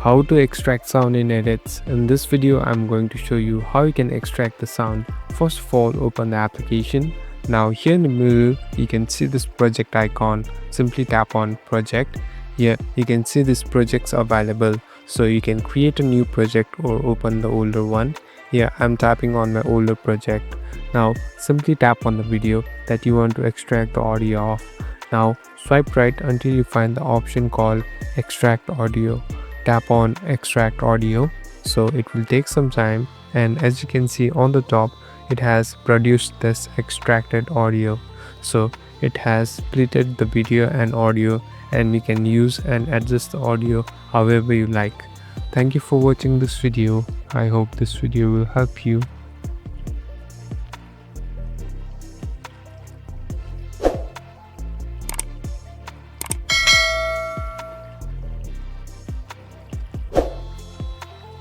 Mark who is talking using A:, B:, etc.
A: How to extract sound in edits. In this video I'm going to show you how you can extract the sound. First of all, open the application. Now here in the middle you can see this project icon. Simply tap on project. Here you can see these projects available, so you can create a new project or open the older one. Here I'm tapping on my older project. Now simply tap on the video that you want to extract the audio of. Now swipe right until you find the option called extract audio. Tap on extract audio, so it will take some time, and as you can see on the top it has produced this extracted audio. So it has splitted the video and audio, and we can use and adjust the audio however you like. Thank you for watching this video. I hope this video will help you.